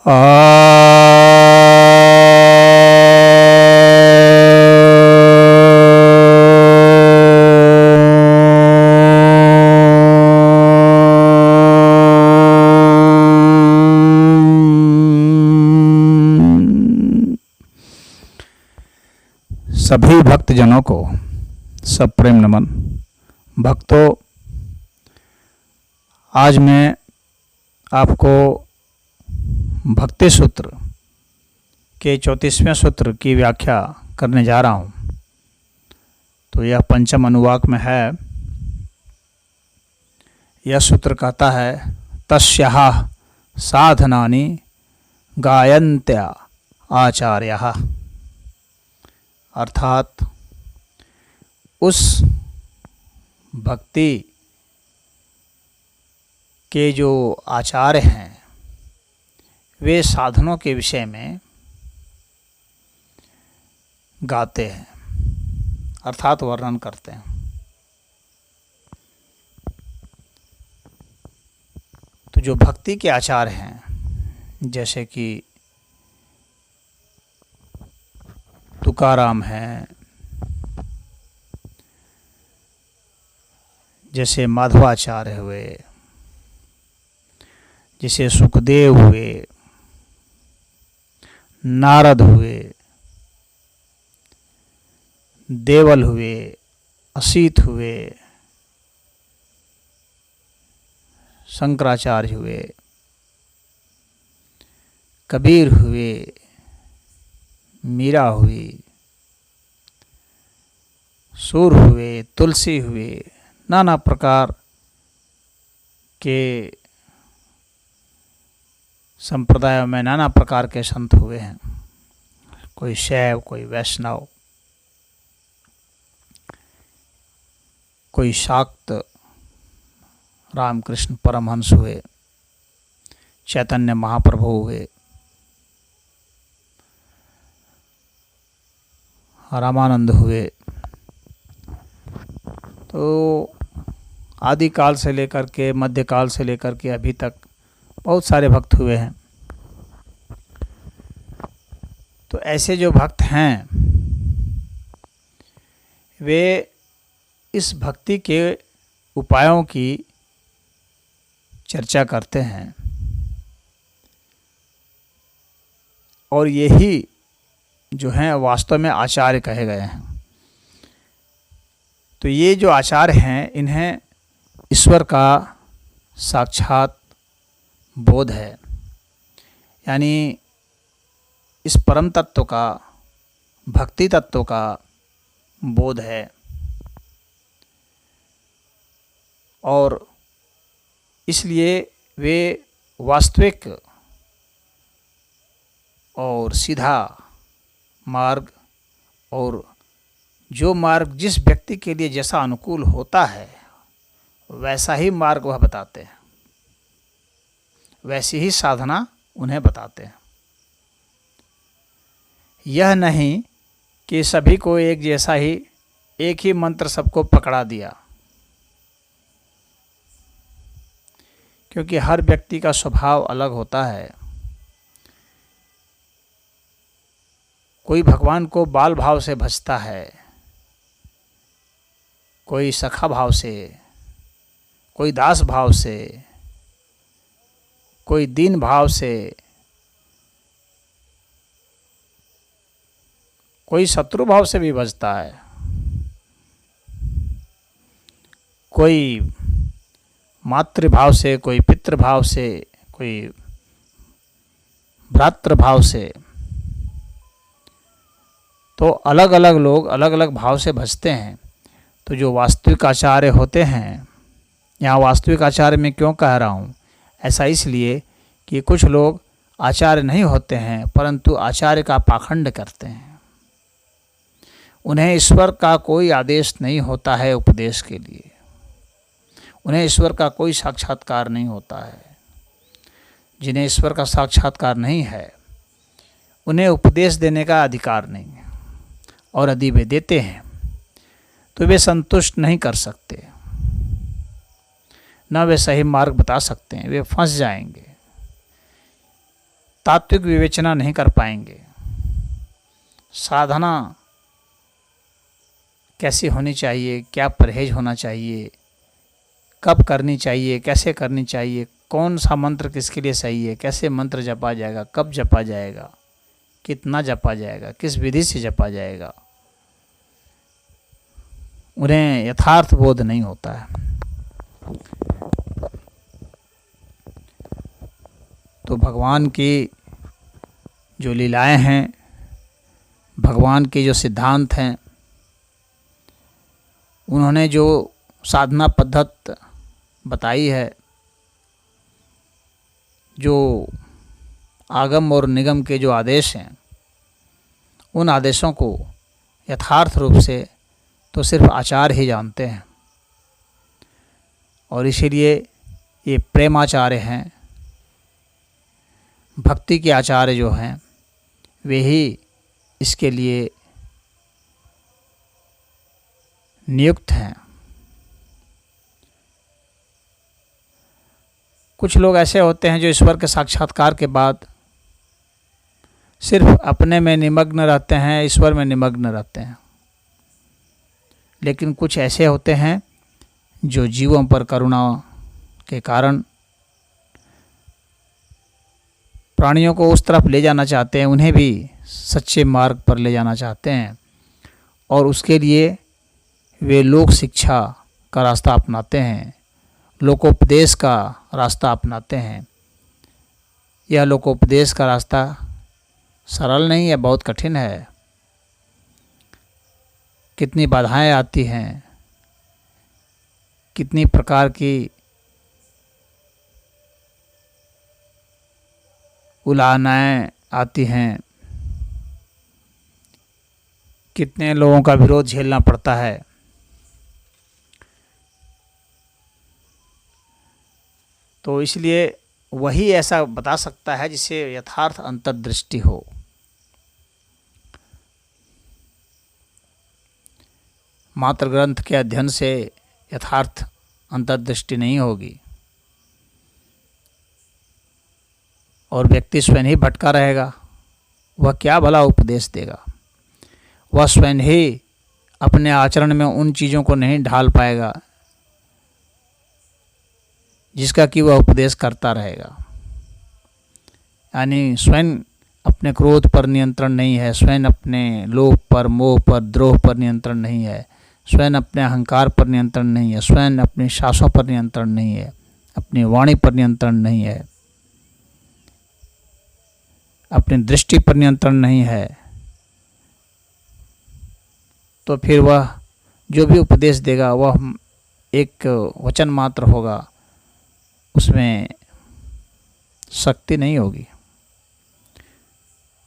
सभी भक्तजनों को सब प्रेम नमन। भक्तों, आज मैं आपको भक्ति सूत्र के 34वें सूत्र की व्याख्या करने जा रहा हूँ। तो यह पंचम अनुवाक में है। यह सूत्र कहता है, तस्याः साधनानि गायन्त्या आचार्याः। अर्थात उस भक्ति के जो आचार्य हैं वे साधनों के विषय में गाते हैं, अर्थात वर्णन करते हैं। तो जो भक्ति के आचार्य हैं, जैसे कि तुकाराम हैं, जैसे माधवाचार्य हुए, जैसे सुखदेव हुए, नारद हुए, देवल हुए, असीत हुए, शंकराचार्य हुए, कबीर हुए, मीरा हुई, सूर हुए, तुलसी हुए, नाना प्रकार के संप्रदायों में नाना प्रकार के संत हुए हैं। कोई शैव, कोई वैष्णव, कोई शाक्त रामकृष्ण परमहंस हुए, चैतन्य महाप्रभु हुए, रामानंद हुए। तो आदिकाल से लेकर के मध्यकाल से लेकर के अभी तक बहुत सारे भक्त हुए हैं। तो ऐसे जो भक्त हैं वे इस भक्ति के उपायों की चर्चा करते हैं और यही जो हैं वास्तव में आचार्य कहे गए हैं। तो ये जो आचार्य हैं इन्हें ईश्वर का साक्षात बोध है, यानी इस परम तत्व का, भक्ति तत्व का बोध है और इसलिए वे वास्तविक और सीधा मार्ग और जो मार्ग जिस व्यक्ति के लिए जैसा अनुकूल होता है वैसा ही मार्ग वह बताते हैं, वैसी ही साधना उन्हें बताते हैं। यह नहीं कि सभी को एक जैसा ही, एक ही मंत्र सबको पकड़ा दिया, क्योंकि हर व्यक्ति का स्वभाव अलग होता है। कोई भगवान को बाल भाव से भजता है, कोई सखा भाव से, कोई दास भाव से, कोई दीन भाव से, कोई शत्रु भाव से भी भजता है, कोई मातृभाव से, कोई पितृभाव से, कोई भ्रातृभाव से। तो अलग अलग लोग अलग अलग भाव से भजते हैं। तो जो वास्तविक आचार्य होते हैं, यहाँ वास्तविक आचार्य में क्यों कह रहा हूँ, ऐसा इसलिए कि कुछ लोग आचार्य नहीं होते हैं परंतु आचार्य का पाखंड करते हैं। उन्हें ईश्वर का कोई आदेश नहीं होता है उपदेश के लिए, उन्हें ईश्वर का कोई साक्षात्कार नहीं होता है। जिन्हें ईश्वर का साक्षात्कार नहीं है उन्हें उपदेश देने का अधिकार नहीं है, और यदि वे देते हैं तो वे संतुष्ट नहीं कर सकते, न वे सही मार्ग बता सकते हैं, वे फंस जाएंगे। तात्विक विवेचना नहीं कर पाएंगे। साधना कैसी होनी चाहिए, क्या परहेज होना चाहिए, कब करनी चाहिए, कैसे करनी चाहिए, कौन सा मंत्र किसके लिए सही है, कैसे मंत्र जपा जाएगा, कब जपा जाएगा, कितना जपा जाएगा, किस विधि से जपा जाएगा, उन्हें यथार्थ बोध नहीं होता है। तो भगवान की जो लीलाएं हैं, भगवान के जो सिद्धांत हैं, उन्होंने जो साधना पद्धत बताई है, जो आगम और निगम के जो आदेश हैं, उन आदेशों को यथार्थ रूप से तो सिर्फ आचार्य ही जानते हैं। और इसीलिए ये प्रेमाचार्य हैं, भक्ति के आचार्य जो हैं, वे ही इसके लिए नियुक्त हैं। कुछ लोग ऐसे होते हैं जो ईश्वर के साक्षात्कार के बाद सिर्फ अपने में निमग्न रहते हैं, ईश्वर में निमग्न रहते हैं। लेकिन कुछ ऐसे होते हैं जो जीवों पर करुणा के कारण प्राणियों को उस तरफ ले जाना चाहते हैं, उन्हें भी सच्चे मार्ग पर ले जाना चाहते हैं, और उसके लिए वे लोक शिक्षा का रास्ता अपनाते हैं, लोकोपदेश का रास्ता अपनाते हैं। यह लोकोपदेश का रास्ता सरल नहीं है, बहुत कठिन है। कितनी बाधाएं आती हैं, कितनी प्रकार की उलाहनाएं आती हैं, कितने लोगों का विरोध झेलना पड़ता है। तो इसलिए वही ऐसा बता सकता है जिसे यथार्थ अंतर्दृष्टि हो। मात्र ग्रंथ के अध्ययन से यथार्थ अंतर्दृष्टि नहीं होगी, और व्यक्ति स्वयं ही भटका रहेगा। वह क्या भला उपदेश देगा? वह स्वयं ही अपने आचरण में उन चीज़ों को नहीं ढाल पाएगा जिसका कि वह उपदेश करता रहेगा। यानी स्वयं अपने क्रोध पर नियंत्रण नहीं है, स्वयं अपने लोभ पर, मोह पर, द्रोह पर नियंत्रण नहीं है, स्वयं अपने अहंकार पर नियंत्रण नहीं है, स्वयं अपनी सांसों पर नियंत्रण नहीं है, अपनी वाणी पर नियंत्रण नहीं है, अपनी दृष्टि पर नियंत्रण नहीं है, तो फिर वह जो भी उपदेश देगा वह एक वचन मात्र होगा, उसमें शक्ति नहीं होगी।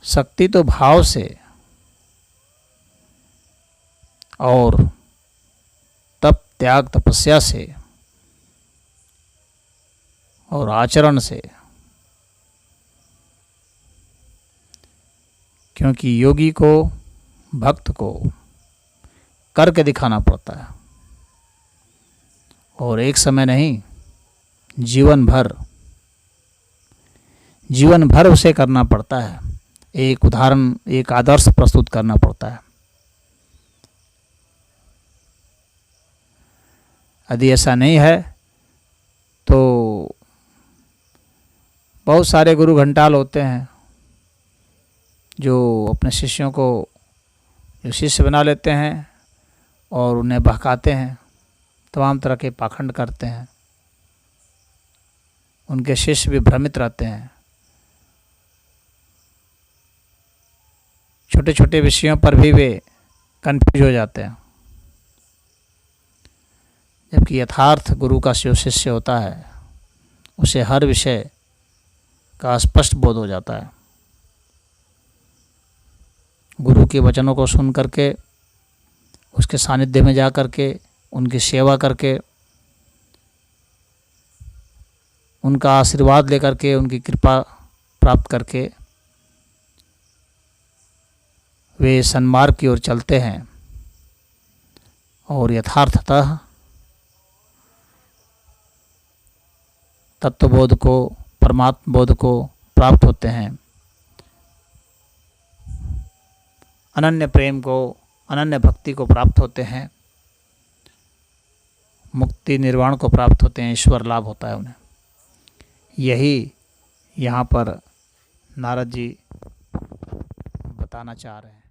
शक्ति तो भाव से और तप, त्याग, तपस्या से और आचरण से, क्योंकि योगी को, भक्त को करके दिखाना पड़ता है, और एक समय नहीं, जीवन भर उसे करना पड़ता है। एक उदाहरण, एक आदर्श प्रस्तुत करना पड़ता है। यदि ऐसा नहीं है तो बहुत सारे गुरु घंटाल होते हैं जो अपने शिष्यों को जो शिष्य बना लेते हैं और उन्हें बहकाते हैं, तमाम तरह के पाखंड करते हैं। उनके शिष्य भी भ्रमित रहते हैं, छोटे छोटे विषयों पर भी वे कंफ्यूज हो जाते हैं। जबकि यथार्थ गुरु का जो शिष्य होता है उसे हर विषय का स्पष्ट बोध हो जाता है। गुरु के वचनों को सुन करके, उसके सानिध्य में जा करके, उनकी सेवा करके, उनका आशीर्वाद लेकर के, उनकी कृपा प्राप्त करके वे सन्मार्ग की ओर चलते हैं और यथार्थतः तत्वबोध को, परमात्म बोध को प्राप्त होते हैं। अनन्य प्रेम को, अनन्य भक्ति को प्राप्त होते हैं, मुक्ति निर्वाण को प्राप्त होते हैं, ईश्वर लाभ होता है उन्हें। यही यहाँ पर नारद जी बताना चाह रहे हैं।